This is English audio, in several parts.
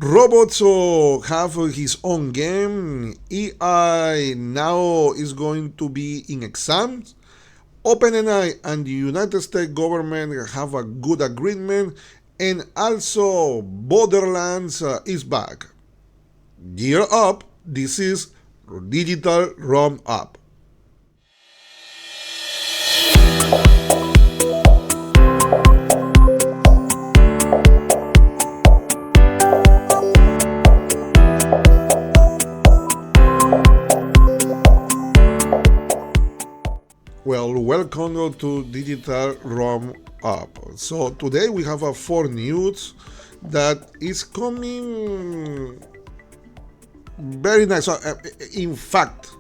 Robots have his own game. AI now is going to be in exams. OpenAI and the United States government have a good agreement, and also Borderlands is back. Gear up! This is Digital RoundUp. Well, welcome to Digital RoundUp. So today we have a 4 news that is coming very nice. In fact,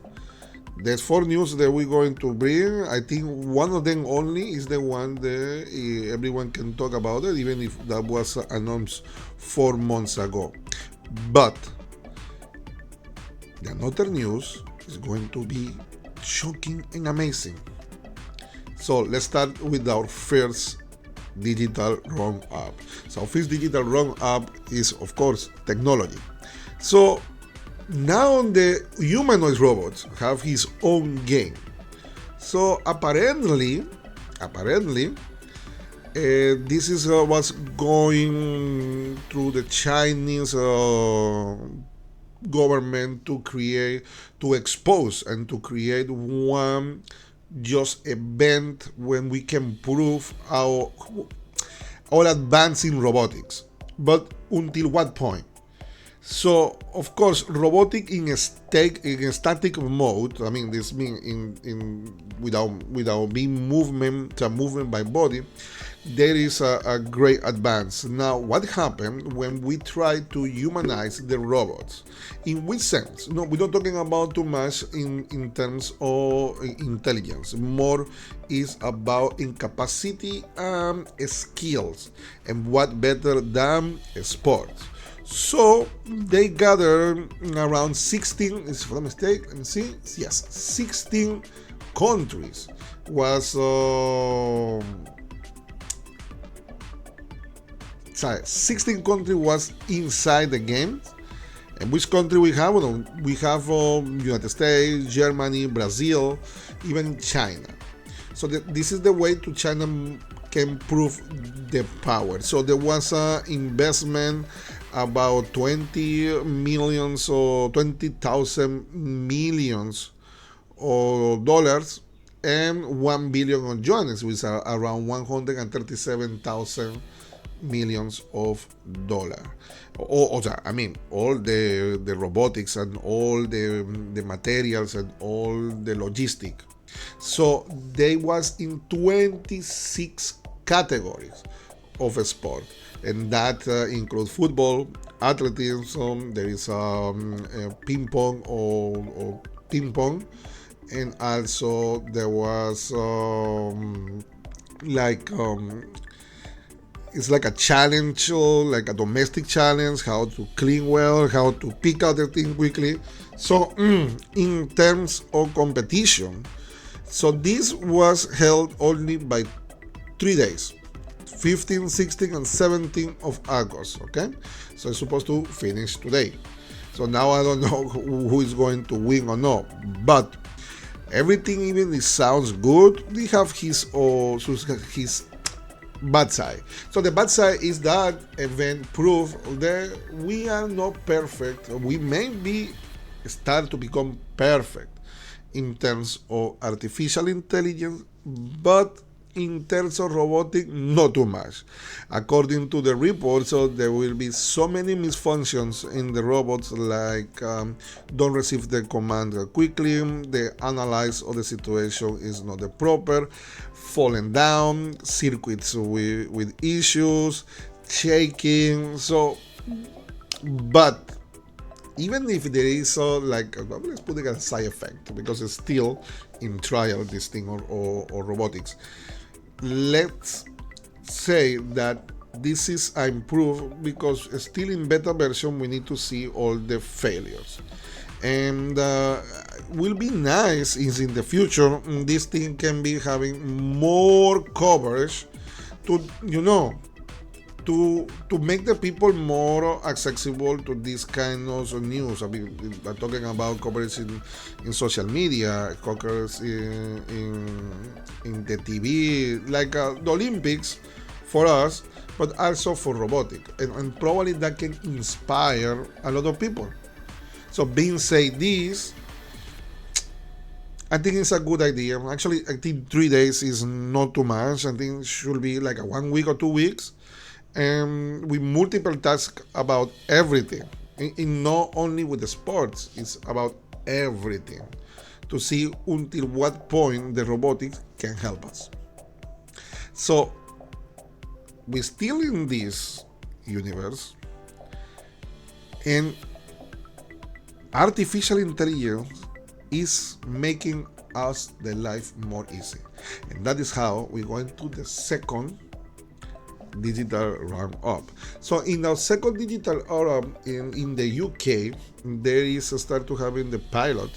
there's 4 news that we're going to bring. I think one of them only is the one that everyone can talk about it, even if that was announced 4 months ago. But the another news is going to be shocking and amazing. So let's start with our first digital RoundUp. So first digital RoundUp is, of course, technology. So now the humanoid robots have his own game. So apparently, this is what's going through the Chinese government to expose and to create one just event when we can prove our advance in robotics. But until what point? So of course, robotic in a static mode. I mean, this means in without being movement by body. There is a great advance. Now, what happened when we try to humanize the robots? In which sense? No, we're not talking about too much in terms of intelligence. More is about incapacity and skills. And what better than sports? So they gathered around 16, if I'm not mistaken, let me see, yes, 16 countries was 16 countries was inside the game. And which country we have? Well, we have United States, Germany, Brazil, even China. So this is the way to China can prove the power. So there was an investment about 20 millions or 20,000 millions of dollars and 1 billion of yuan, which are around 137,000 millions of dollars. I mean, all the robotics and all the materials and all the logistic. So they was in 26 categories of a sport, and that includes football, athleticism. There is ping pong or ping pong, and also there was it's like a challenge, like a domestic challenge, how to clean well, how to pick out the thing quickly. So in terms of competition, so this was held only by 3 days, 15, 16, and 17 of August, okay? So it's supposed to finish today. So now I don't know who is going to win or not, but everything, even it sounds good, they have his bad side. So the bad side is that event proof that we are not perfect. We may be start to become perfect in terms of artificial intelligence, but in terms of robotic, not too much. According to the report, so there will be so many misfunctions in the robots, like don't receive the command quickly, the analyze of the situation is not the proper, falling down, circuits with issues, shaking. So, but even if there is let's put it as a side effect, because it's still in trial, this thing or robotics. Let's say that this is improved, because still in beta version we need to see all the failures. And will be nice is in the future this thing can be having more coverage to to make the people more accessible to this kind of news. I mean, I'm talking about coverage in social media, coverage in the TV, like the Olympics for us, but also for robotic, and probably that can inspire a lot of people. So being said this, I think it's a good idea. Actually, I think 3 days is not too much. I think it should be like a 1 week or 2 weeks, and with multiple tasks about everything. In not only with the sports, it's about everything to see until what point the robotics can help us. So we're still in this universe, and artificial intelligence is making us the life more easy. And that is how we go into the second digital roundup. So in our second digital roundup in the UK, there is a start to having the pilot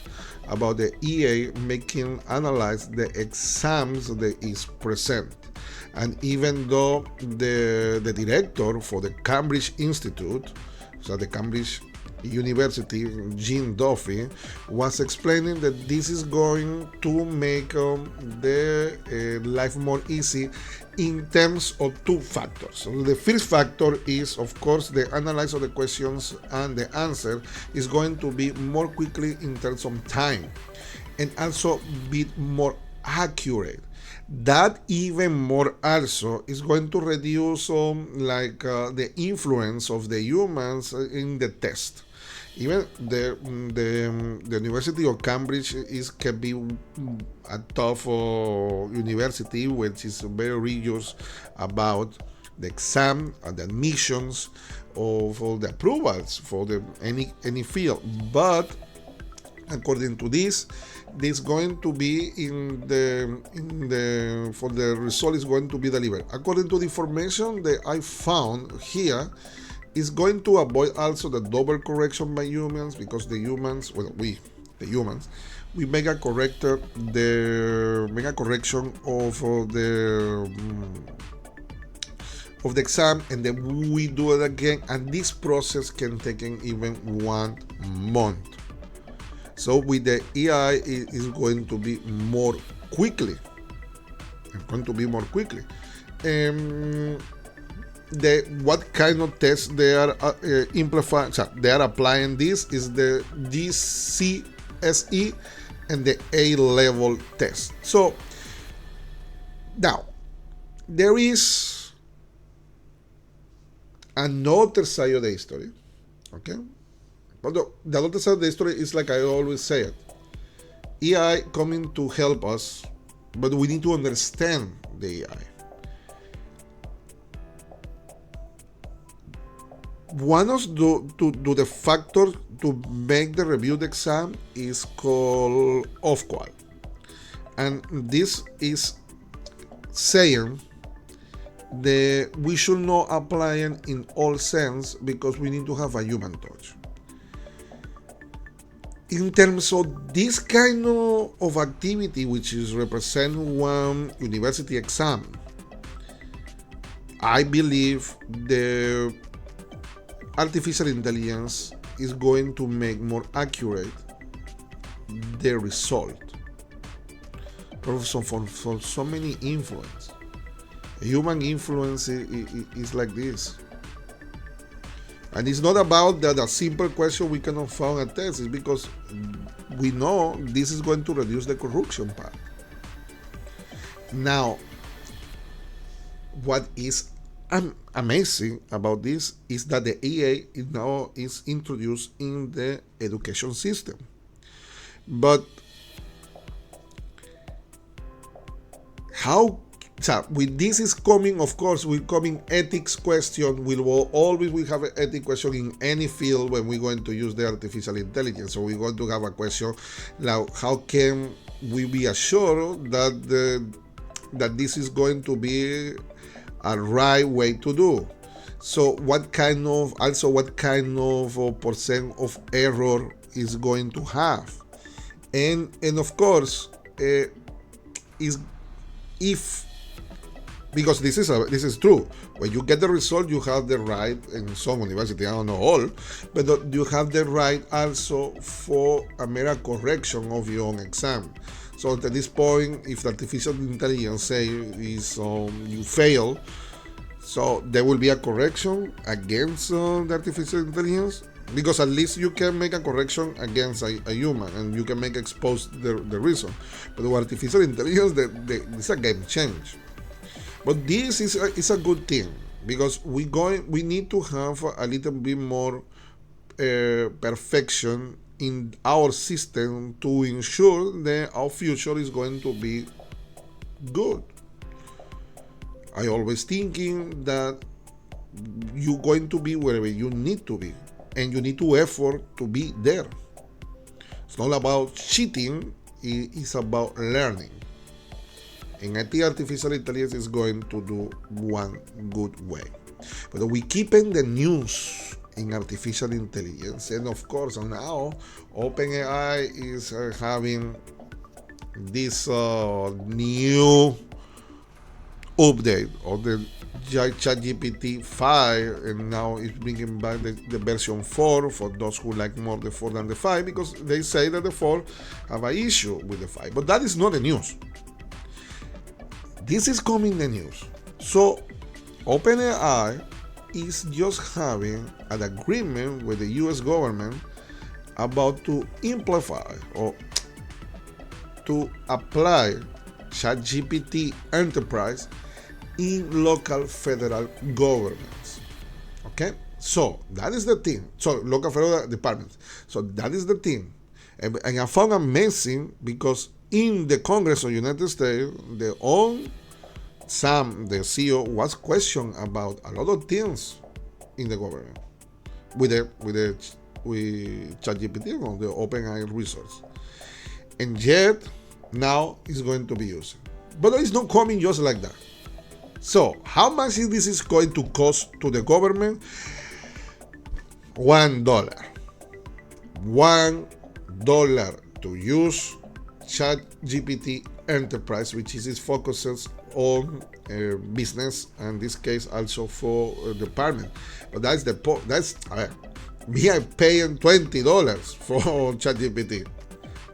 about the EA making analyze the exams that is present. And even though the director for the Cambridge Institute, so the Cambridge University, Jean Duffy, was explaining that this is going to make the life more easy in terms of two factors. So the first factor is, of course, the analysis of the questions and the answer is going to be more quickly in terms of time, and also be more accurate. That even more also is going to reduce the influence of the humans in the test. Even the University of Cambridge can be a tough university, which is very rigorous about the exam and the admissions of all the approvals for any field. But according to this going to be for the result is going to be delivered. According to the information that I found here, is going to avoid also the double correction by humans, because the humans, we make a correction of the exam, and then we do it again, and this process can take even 1 month. So with the AI, it is going to be more quickly. What kind of tests they are they are applying this is the GCSE and the A-level test. So now there is another side of the history, okay? But the other side of the history is, like I always say it, AI coming to help us, but we need to understand the AI. One of the factors to make the reviewed exam is called off-qual, and this is saying that we should not apply it in all sense, because we need to have a human touch. In terms of this kind of activity, which is represent one university exam, I believe the artificial intelligence is going to make more accurate the result for so many influence. Human influence is like this, and it's not about that a simple question we cannot find a test. It's because we know this is going to reduce the corruption part. Now, what is amazing about this is that the AI now is introduced in the education system. But how, with this is coming, of course, will coming ethics question. We have an ethics question in any field when we're going to use the artificial intelligence. So we're going to have a question now: how can we be assured that this is going to be a right way to do? So what kind of percent of error is going to have, and of course is if because this is true. When you get the result, you have the right in some university, I don't know all, but you have the right also for a mere correction of your own exam. So at this point, if the artificial intelligence say is you fail, so there will be a correction against the artificial intelligence, because at least you can make a correction against a human and you can make expose the reason. But the artificial intelligence, it's a game change. But this is a good thing, because we need to have a little bit more perfection in our system to ensure that our future is going to be good. I always thinking that you're going to be wherever you need to be, and you need to effort to be there. It's not about cheating, it's about learning. And I think artificial intelligence is going to do one good way. But we keep in the news in artificial intelligence, and of course now OpenAI is having this new update of the ChatGPT 5, and now it's bringing back the version 4 for those who like more the 4 than the 5, because they say that the 4 have an issue with the 5. But that is not the news. This is coming in the news. So OpenAI is just having an agreement with the US government about to amplify or to apply ChatGPT Enterprise in local federal governments. Okay, so that is the thing. So local federal departments. So that is the thing, and I found amazing because in the Congress of the United States, the CEO was questioned about a lot of things in the government with ChatGPT or the OpenAI resource, and yet now it's going to be used. But it's not coming just like that. So how much this is going to cost to the government? $1. $1 to use ChatGPT Enterprise, which is focuses on business, and in this case also for department. But that's the point. Me I paying $20 for ChatGPT.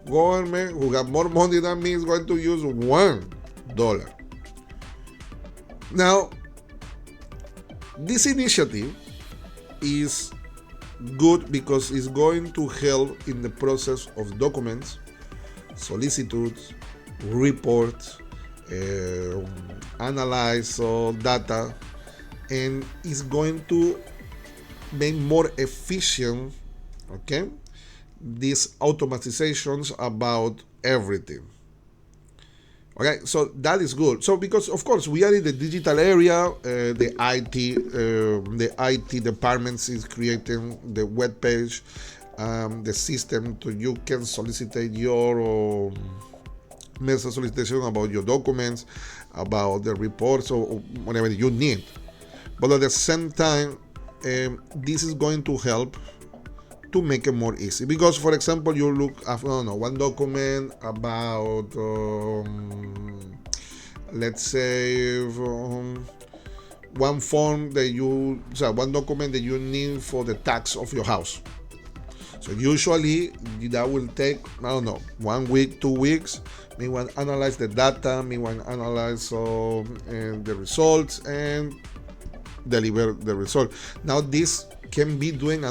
Government who got more money than me is going to use $1. Now, this initiative is good because it's going to help in the process of documents, solicitudes, reports, analyze data, and is going to make more efficient, okay, these automatizations about everything. Okay, so that is good. So because of course we are in the digital area, the IT departments is creating the web page, the system to you can solicit your message solicitation about your documents, about the reports or whatever you need. But at the same time, this is going to help to make it more easy, because for example you look at one document about let's say one form that one document that you need for the tax of your house. So usually that will take 1 week, 2 weeks. Me want to analyze the data, me want to analyze the results and deliver the result. Now this can be doing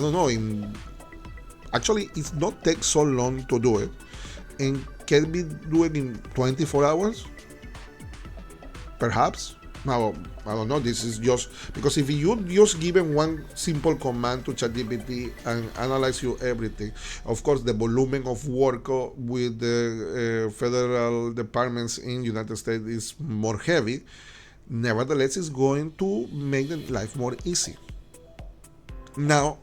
actually it's not take so long to do it, and can be doing in 24 hours perhaps. Now I don't know, this is just because if you just given one simple command to ChatGPT and analyze you everything, of course the volume of work with the federal departments in United States is more heavy. Nevertheless, it's going to make the life more easy. Now,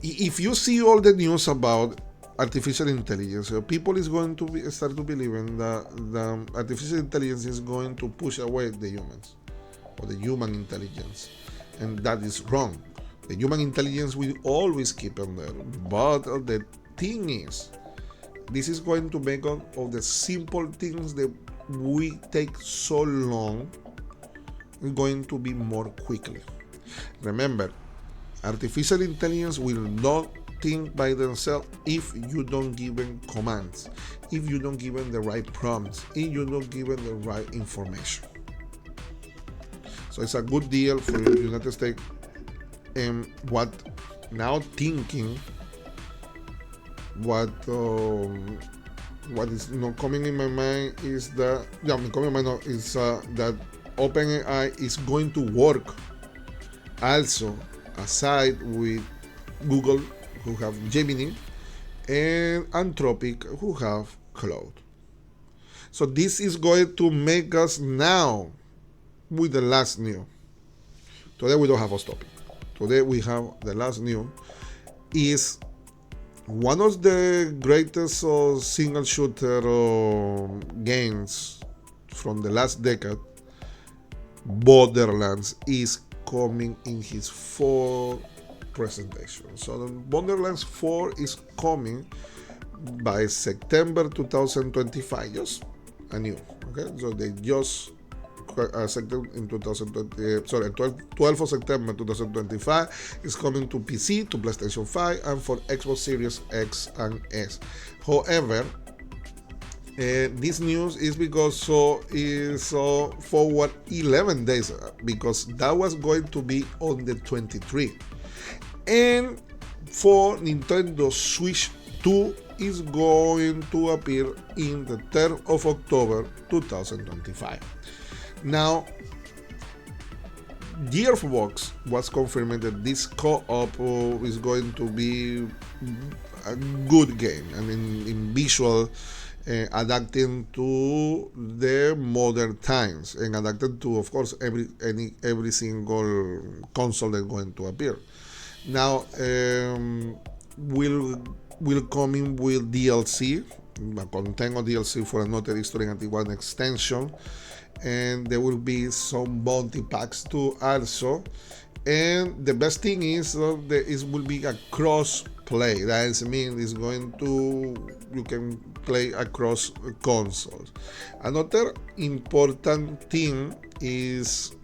if you see all the news about artificial intelligence, people is going to start to believe that the artificial intelligence is going to push away the humans or the human intelligence, and that is wrong. The human intelligence will always keep on there, but the thing is, this is going to make of the simple things, the we take so long, it's going to be more quickly. Remember, artificial intelligence will not think by themselves if you don't give them commands, if you don't give them the right prompts, if you don't give them the right information. So it's a good deal for the United States. And what now thinking, what is not coming in my mind is that that OpenAI is going to work also aside with Google, who have Gemini, and Anthropic, who have Cloud. So this is going to make us now with the last news. Today we don't have a topic. Today we have the last news is one of the greatest single shooter games from the last decade, Borderlands, is coming in his fourth presentation. So the Borderlands 4 is coming by September 2025, just a new. Okay, so they just accepted in 12th of September 2025. It's coming to PC, to PlayStation 5, and for Xbox Series X and S. However, this news is because is forward 11 days, because that was going to be on the 23. And for Nintendo Switch 2 is going to appear in the 3rd of October 2025. Now, Gearbox was confirming that this co-op is going to be a good game, and in visual, adapting to the modern times, and adapted to, of course, every single console that's going to appear. Now, will come in with DLC, contengo DLC for Another History 91 extension, and there will be some bounty packs too also. And the best thing is that it will be a cross play. That means you can play across consoles. Another important thing is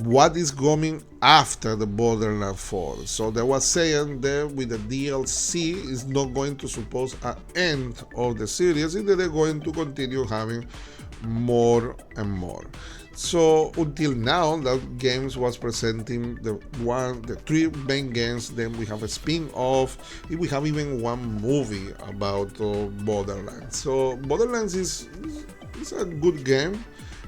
what is coming after the Borderlands 4. So they were saying that with the DLC is not going to suppose an end of the series, and that they're going to continue having more and more. So until now, that games was presenting the 3 main games. Then we have a spin-off. We have even one movie about Borderlands. So Borderlands is a good game.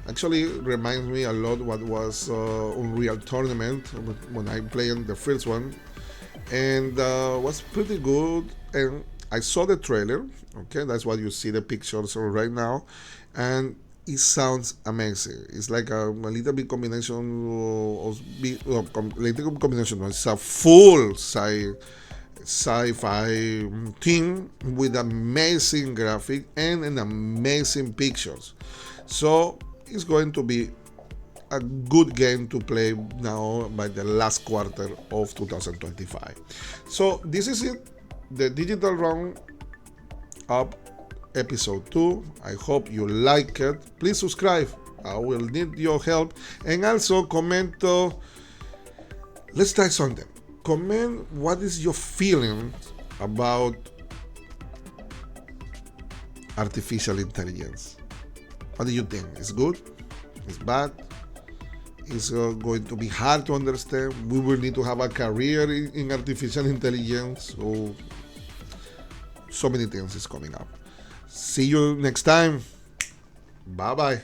Actually, reminds me a lot what was Unreal Tournament when I played the first one, and was pretty good. And I saw the trailer. Okay, that's what you see the pictures right now, and it sounds amazing. It's like a little bit combination It's a full sci-fi thing with amazing graphic and an amazing pictures. So it's going to be a good game to play now by the last quarter of 2025. So this is it, the Digital RoundUp episode 2. I hope you like it. Please subscribe. I will need your help. And also comment. Let's try something. Comment what is your feeling about artificial intelligence. What do you think? Is good? Is bad? Is going to be hard to understand? We will need to have a career in artificial intelligence. So many things is coming up. See you next time. Bye bye.